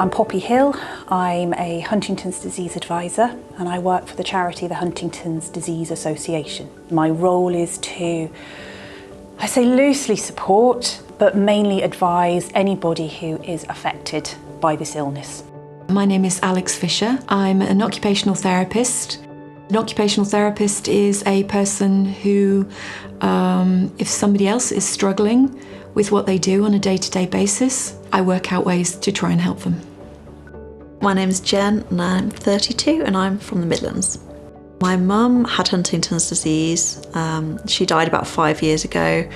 I'm Poppy Hill. I'm a Huntington's disease advisor and I work for the charity the Huntington's Disease Association. My role is to, I say loosely support, but mainly advise anybody who is affected by this illness. My name is Alex Fisher. I'm an occupational therapist. An occupational therapist is a person who, if somebody else is struggling with what they do on a day-to-day basis, I work out ways to try and help them. My name's Jen and I'm 32 and I'm from the Midlands. My mum had Huntington's disease. She died about 5 years ago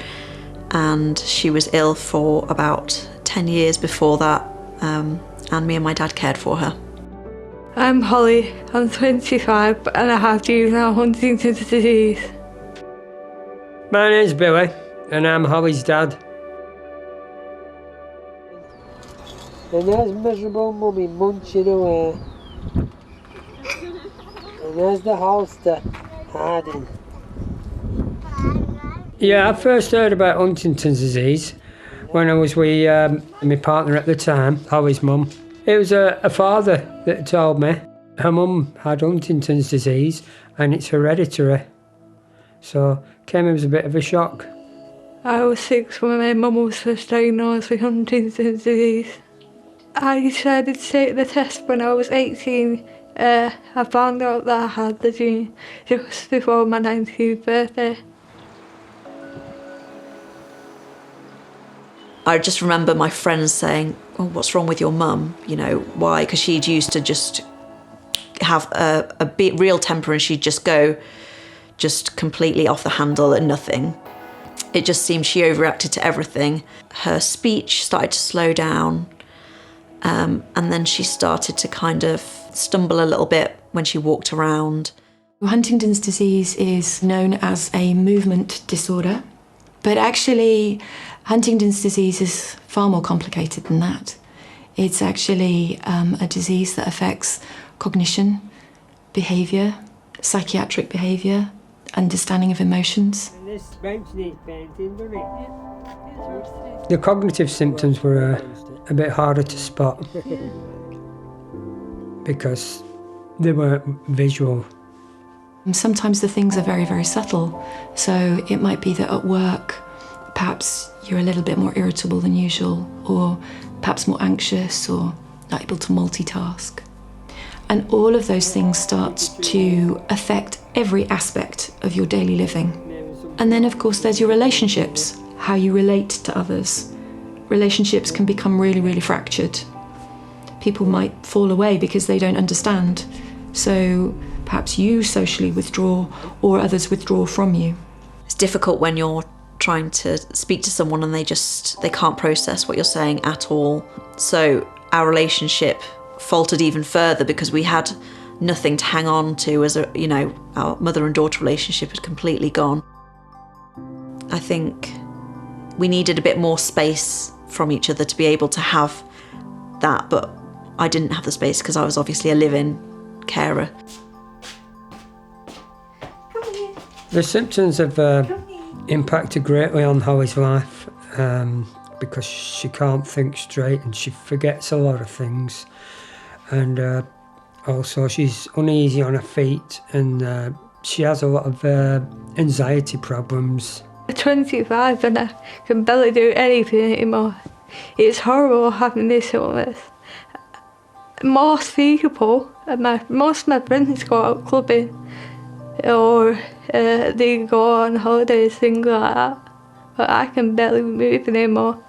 and she was ill for about 10 years before that, and me and my dad cared for her. I'm Holly, I'm 25 and I have juvenile Huntington's disease. My name's Billy and I'm Holly's dad. And there's miserable mummy munching away. And there's the house to hide in. Yeah, I first heard about Huntington's disease when I was with my partner at the time, Holly's mum. It was a father that told me her mum had Huntington's disease and it's hereditary. So it came as a bit of a shock. I was 6 when my mum was first diagnosed with Huntington's disease. I decided to take the test when I was 18. I found out that I had the gene just before my 19th birthday. I just remember my friends saying, "Oh, what's wrong with your mum? You know, why?" Because she'd used to just have a bit real temper and she'd just go just completely off the handle at nothing. It just seemed she overreacted to everything. Her speech started to slow down. And then she started to kind of stumble a little bit when she walked around. Huntington's disease is known as a movement disorder, but actually Huntington's disease is far more complicated than that. It's actually a disease that affects cognition, behaviour, psychiatric behaviour, understanding of emotions. And this bench needs painting, doesn't it? The cognitive symptoms were a bit harder to spot because they weren't visual. Sometimes the things are very, very subtle. So it might be that at work, perhaps you're a little bit more irritable than usual, or perhaps more anxious or not able to multitask. And all of those things start to affect every aspect of your daily living. And then, of course, there's your relationships, how you relate to others. Relationships can become really, really fractured. People might fall away because they don't understand. So perhaps you socially withdraw or others withdraw from you. It's difficult when you're trying to speak to someone and they can't process what you're saying at all. So our relationship faltered even further because we had nothing to hang on to our mother and daughter relationship had completely gone. I think we needed a bit more space from each other to be able to have that, but I didn't have the space because I was obviously a live-in carer. The symptoms have impacted greatly on Holly's life because she can't think straight and she forgets a lot of things, and also she's uneasy on her feet and she has a lot of anxiety problems. I'm 25 and I can barely do anything anymore. It's horrible having this illness. Most people, most of my friends go out clubbing or they go on holidays, things like that. But I can barely move anymore.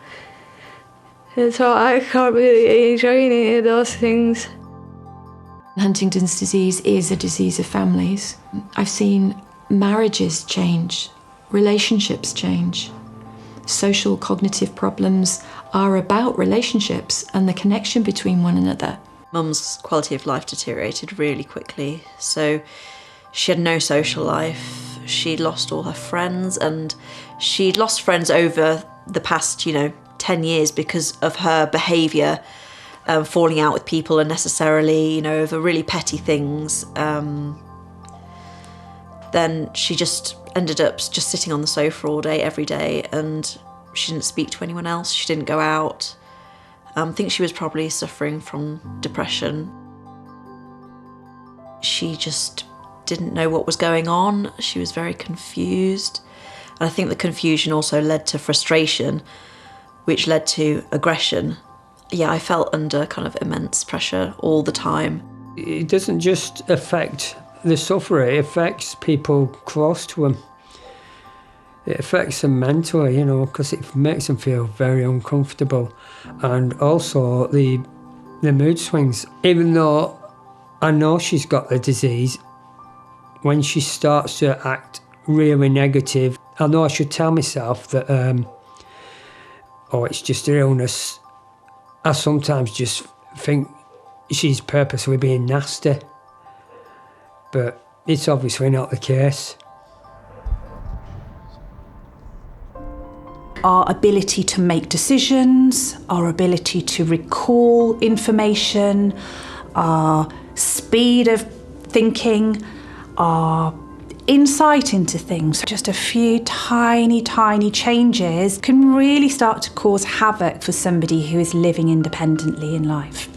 And so I can't really enjoy any of those things. Huntington's disease is a disease of families. I've seen marriages change, relationships change. Social cognitive problems are about relationships and the connection between one another. Mum's quality of life deteriorated really quickly, so she had no social life. She'd lost all her friends, and she'd lost friends over the past, 10 years because of her behaviour, falling out with people unnecessarily, over really petty things. Then she just ended up just sitting on the sofa all day, every day, and she didn't speak to anyone else. She didn't go out. I think she was probably suffering from depression. She just didn't know what was going on. She was very confused. And I think the confusion also led to frustration, which led to aggression. Yeah, I felt under kind of immense pressure all the time. It doesn't just affect the sufferer, it affects people close to them. It affects them mentally, because it makes them feel very uncomfortable. And also the mood swings. Even though I know she's got the disease, when she starts to act really negative, I know I should tell myself that, it's just her illness. I sometimes just think she's purposely being nasty, but it's obviously not the case. Our ability to make decisions, our ability to recall information, our speed of thinking, our insight into things. Just a few tiny, tiny changes can really start to cause havoc for somebody who is living independently in life.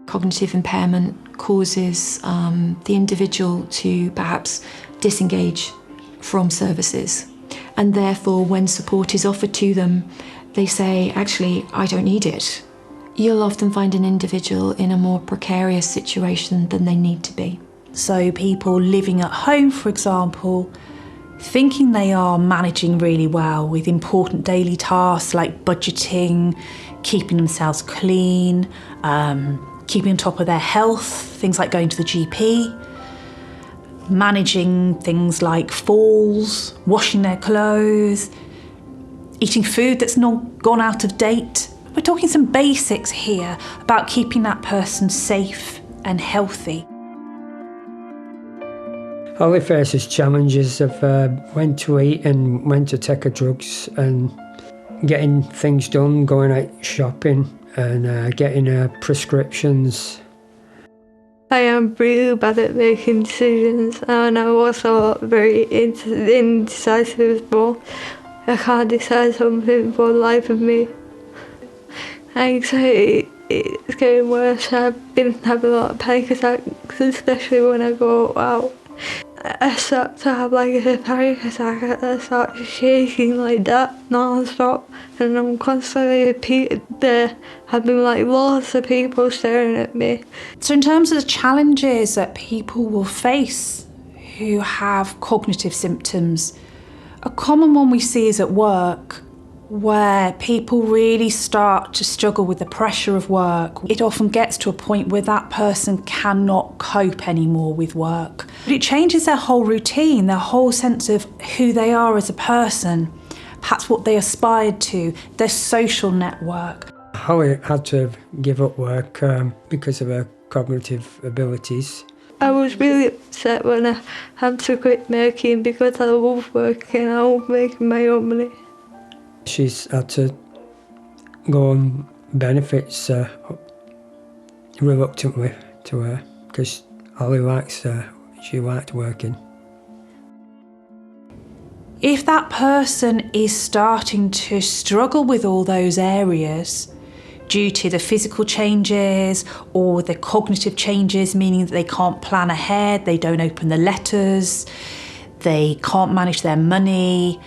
Cognitive impairment causes the individual to perhaps disengage from services. And therefore, when support is offered to them, they say, actually, I don't need it. You'll often find an individual in a more precarious situation than they need to be. So people living at home, for example, thinking they are managing really well with important daily tasks like budgeting, keeping themselves clean, keeping on top of their health, things like going to the GP, managing things like falls, washing their clothes, eating food that's not gone out of date. We're talking some basics here about keeping that person safe and healthy. Holly faces challenges of when to eat and when to take her drugs and getting things done, going out shopping and getting her prescriptions. I am really bad at making decisions, and I'm also very indecisive as well. I can't decide something for the life of me. Anxiety, it's getting worse. I've been having a lot of panic attacks, especially when I go out. I start to have like a panic attack. I start shaking like that non-stop, and I'm constantly there having like lots of people staring at me. So in terms of the challenges that people will face who have cognitive symptoms, a common one we see is at work, where people really start to struggle with the pressure of work. It often gets to a point where that person cannot cope anymore with work. But it changes their whole routine, their whole sense of who they are as a person, perhaps what they aspired to, their social network. Holly had to give up work because of her cognitive abilities. I was really upset when I had to quit working because I love working. I love making my own money. She's had to go on benefits reluctantly to her because Holly she liked working. If that person is starting to struggle with all those areas due to the physical changes or the cognitive changes, meaning that they can't plan ahead, they don't open the letters, they can't manage their money,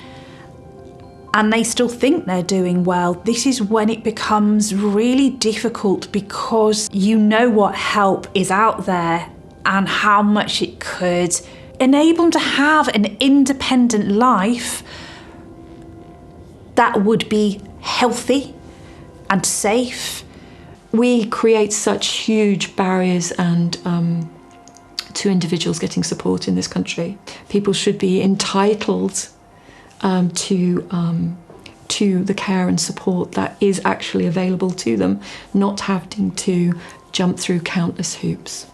and they still think they're doing well, this is when it becomes really difficult, because you know what help is out there and how much it could enable them to have an independent life that would be healthy and safe. We create such huge barriers and to individuals getting support in this country. People should be entitled to the care and support that is actually available to them, not having to jump through countless hoops.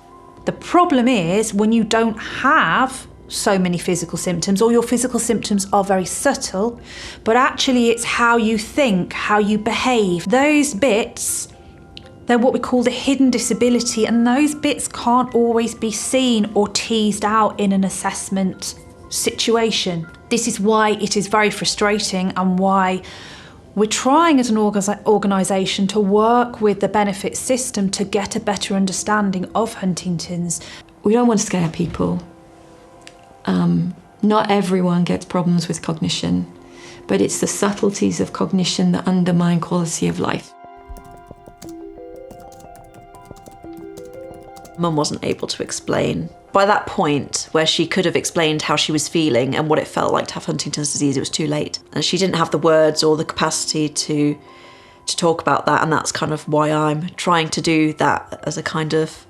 The problem is when you don't have so many physical symptoms, or your physical symptoms are very subtle, but actually it's how you think, how you behave. Those bits, they're what we call the hidden disability, and those bits can't always be seen or teased out in an assessment situation. This is why it is very frustrating, and why We're trying as an organisation to work with the benefit system to get a better understanding of Huntington's. We don't want to scare people. Not everyone gets problems with cognition, but it's the subtleties of cognition that undermine quality of life. Mum wasn't able to explain. By that point, where she could have explained how she was feeling and what it felt like to have Huntington's disease, it was too late. And she didn't have the words or the capacity to talk about that, and that's kind of why I'm trying to do that as a kind of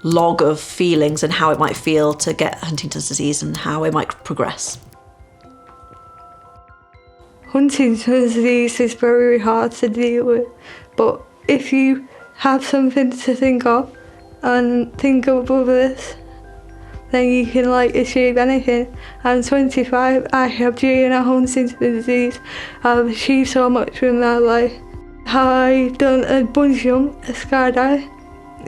log of feelings and how it might feel to get Huntington's disease and how it might progress. Huntington's disease is very hard to deal with, but if you have something to think of and think of others, then you can achieve anything. I'm 25, I have Juvenile Huntington disease. I've achieved so much in my life. I've done a bungee jump, a skydive.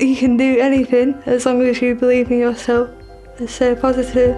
You can do anything as long as you believe in yourself and stay positive.